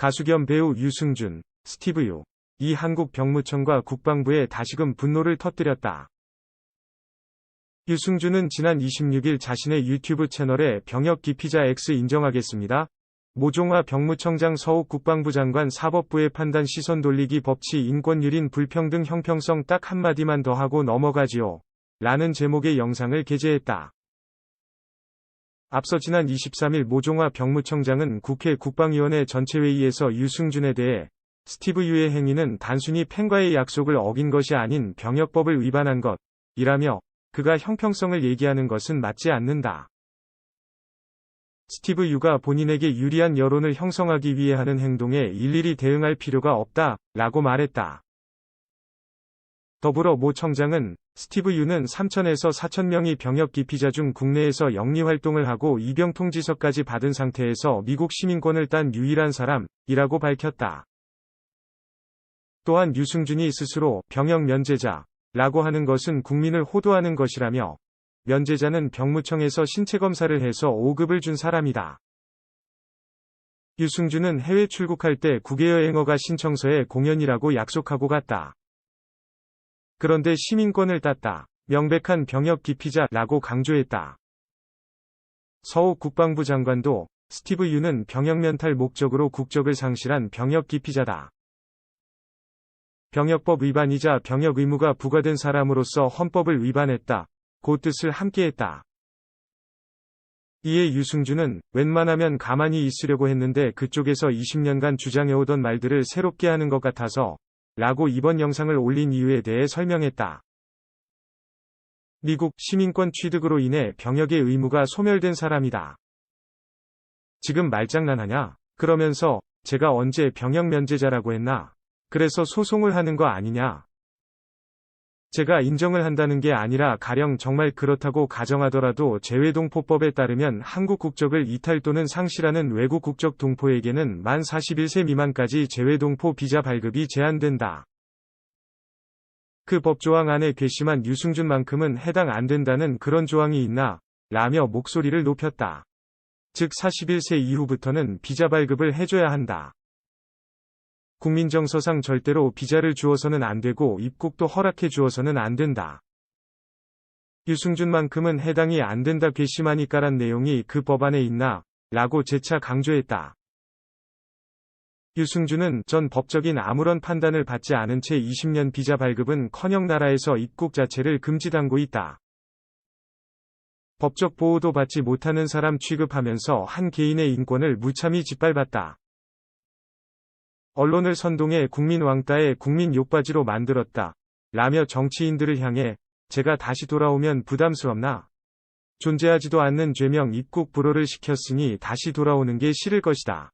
가수 겸 배우 유승준, 스티브 유. 이 한국 병무청과 국방부에 다시금 분노를 터뜨렸다. 유승준은 지난 26일 자신의 유튜브 채널에 병역 기피자 X 인정하겠습니다. 모종화 병무청장 서욱 국방부 장관 사법부의 판단 시선 돌리기 법치 인권 유린 불평등 형평성 딱 한마디만 더 하고 넘어가지요. 라는 제목의 영상을 게재했다. 앞서 지난 23일 모종화 병무청장은 국회 국방위원회 전체회의에서 유승준에 대해 스티브 유의 행위는 단순히 팬과의 약속을 어긴 것이 아닌 병역법을 위반한 것이라며 그가 형평성을 얘기하는 것은 맞지 않는다. 스티브 유가 본인에게 유리한 여론을 형성하기 위해 하는 행동에 일일이 대응할 필요가 없다 라고 말했다. 더불어 모 청장은 스티브 유는 3,000에서 4,000명이 병역 기피자 중 국내에서 영리활동을 하고 입영통지서까지 받은 상태에서 미국 시민권을 딴 유일한 사람이라고 밝혔다. 또한 유승준이 스스로 병역 면제자라고 하는 것은 국민을 호도하는 것이라며 면제자는 병무청에서 신체검사를 해서 5급을 준 사람이다. 유승준은 해외 출국할 때 국외여행허가 신청서에 공연이라고 약속하고 갔다. 그런데 시민권을 땄다. 명백한 병역 기피자라고 강조했다. 서욱 국방부 장관도 스티브 유는 병역 면탈 목적으로 국적을 상실한 병역 기피자다. 병역법 위반이자 병역 의무가 부과된 사람으로서 헌법을 위반했다. 그 뜻을 함께했다. 이에 유승준은 웬만하면 가만히 있으려고 했는데 그쪽에서 20년간 주장해오던 말들을 새롭게 하는 것 같아서 라고 이번 영상을 올린 이유에 대해 설명했다. 미국 시민권 취득으로 인해 병역의 의무가 소멸된 사람이다. 지금 말장난하냐? 그러면서 제가 언제 병역 면제자라고 했나? 그래서 소송을 하는 거 아니냐? 제가 인정을 한다는 게 아니라 가령 정말 그렇다고 가정하더라도 재외동포법에 따르면 한국 국적을 이탈 또는 상실하는 외국 국적 동포에게는 만 41세 미만까지 재외동포 비자 발급이 제한된다. 그 법조항 안에 괘씸한 유승준만큼은 해당 안 된다는 그런 조항이 있나? 라며 목소리를 높였다. 즉 41세 이후부터는 비자 발급을 해줘야 한다. 국민정서상 절대로 비자를 주어서는 안 되고 입국도 허락해 주어서는 안 된다. 유승준만큼은 해당이 안 된다 괘씸하니까란 내용이 그 법안에 있나? 라고 재차 강조했다. 유승준은 전 법적인 아무런 판단을 받지 않은 채 20년 비자 발급은커녕 나라에서 입국 자체를 금지당고 있다. 법적 보호도 받지 못하는 사람 취급하면서 한 개인의 인권을 무참히 짓밟았다. 언론을 선동해 국민 왕따의 국민 욕바지로 만들었다. 라며 정치인들을 향해 제가 다시 돌아오면 부담스럽나? 존재하지도 않는 죄명 입국 불허를 시켰으니 다시 돌아오는 게 싫을 것이다.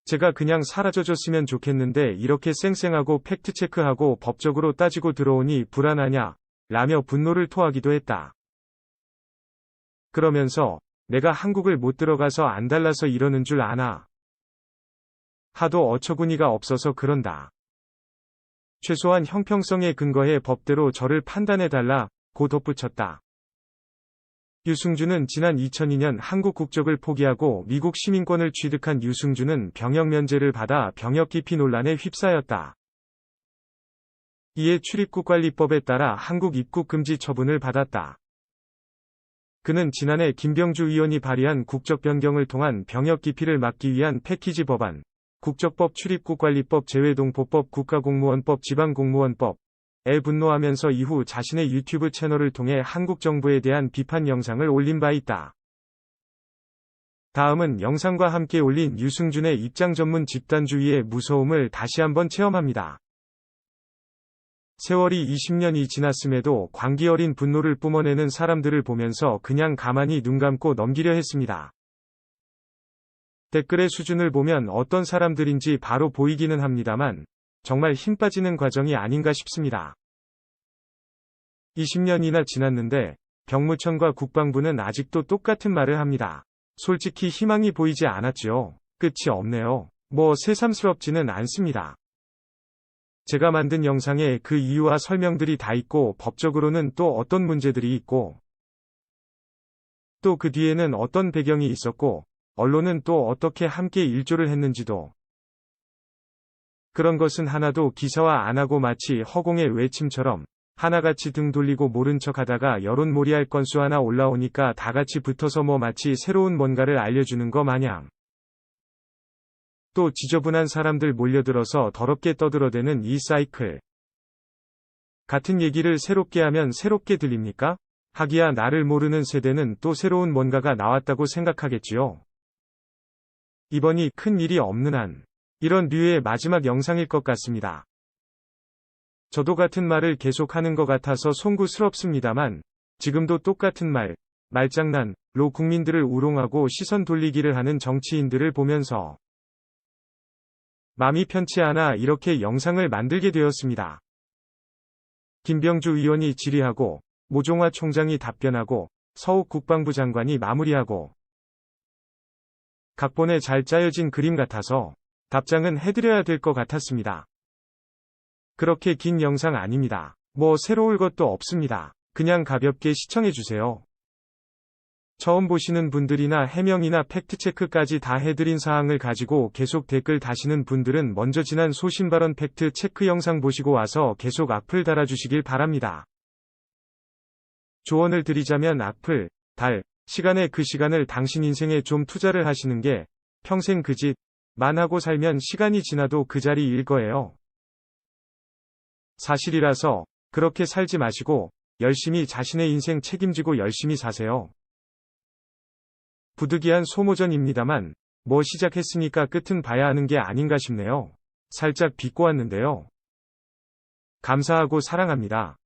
제가 그냥 사라져줬으면 좋겠는데 이렇게 쌩쌩하고 팩트체크하고 법적으로 따지고 들어오니 불안하냐? 라며 분노를 토하기도 했다. 그러면서 내가 한국을 못 들어가서 안 달라서 이러는 줄 아나? 하도 어처구니가 없어서 그런다. 최소한 형평성에 근거해 법대로 저를 판단해달라 고 덧붙였다. 유승준은 지난 2002년 한국 국적을 포기하고 미국 시민권을 취득한 유승준은 병역 면제를 받아 병역 기피 논란에 휩싸였다. 이에 출입국관리법에 따라 한국 입국 금지 처분을 받았다. 그는 지난해 김병주 의원이 발의한 국적 변경을 통한 병역 기피를 막기 위한 패키지 법안, 국적법 출입국관리법 재외동포법 국가공무원법 지방공무원법에 분노하면서 이후 자신의 유튜브 채널을 통해 한국 정부에 대한 비판 영상을 올린 바 있다. 다음은 영상과 함께 올린 유승준의 입장 전문 집단주의의 무서움을 다시 한번 체험합니다. 세월이 20년이 지났음에도 광기 어린 분노를 뿜어내는 사람들을 보면서 그냥 가만히 눈 감고 넘기려 했습니다. 댓글의 수준을 보면 어떤 사람들인지 바로 보이기는 합니다만 정말 힘 빠지는 과정이 아닌가 싶습니다. 20년이나 지났는데 병무청과 국방부는 아직도 똑같은 말을 합니다. 솔직히 희망이 보이지 않았지요. 끝이 없네요. 뭐 새삼스럽지는 않습니다. 제가 만든 영상에 그 이유와 설명들이 다 있고 법적으로는 또 어떤 문제들이 있고 또 그 뒤에는 어떤 배경이 있었고 언론은 또 어떻게 함께 일조를 했는지도. 그런 것은 하나도 기사화 안 하고 마치 허공의 외침처럼 하나같이 등 돌리고 모른 척 하다가 여론몰이할 건수 하나 올라오니까 다같이 붙어서 마치 새로운 뭔가를 알려주는 거 마냥. 또 지저분한 사람들 몰려들어서 더럽게 떠들어대는 이 사이클. 같은 얘기를 새롭게 하면 새롭게 들립니까? 하기야 나를 모르는 세대는 또 새로운 뭔가가 나왔다고 생각하겠지요. 이번이 큰 일이 없는 한 이런 류의 마지막 영상일 것 같습니다. 저도 같은 말을 계속하는 것 같아서 송구스럽습니다만 지금도 똑같은 말장난로 국민들을 우롱하고 시선 돌리기를 하는 정치인들을 보면서 마음이 편치 않아 이렇게 영상을 만들게 되었습니다. 김병주 의원이 질의하고 모종화 총장이 답변하고 서욱 국방부 장관이 마무리하고 각본에 잘 짜여진 그림 같아서 답장은 해드려야 될 것 같았습니다. 그렇게 긴 영상 아닙니다. 새로울 것도 없습니다. 그냥 가볍게 시청해주세요. 처음 보시는 분들이나 해명이나 팩트체크까지 다 해드린 사항을 가지고 계속 댓글 다시는 분들은 먼저 지난 소신발언 팩트체크 영상 보시고 와서 계속 악플 달아주시길 바랍니다. 조언을 드리자면 악플, 시간에 그 시간을 당신 인생에 좀 투자를 하시는 게 평생 그 짓만 하고 살면 시간이 지나도 그 자리일 거예요. 사실이라서 그렇게 살지 마시고 열심히 자신의 인생 책임지고 열심히 사세요. 부득이한 소모전입니다만 시작했으니까 끝은 봐야 하는 게 아닌가 싶네요. 살짝 비꼬았는데요. 감사하고 사랑합니다.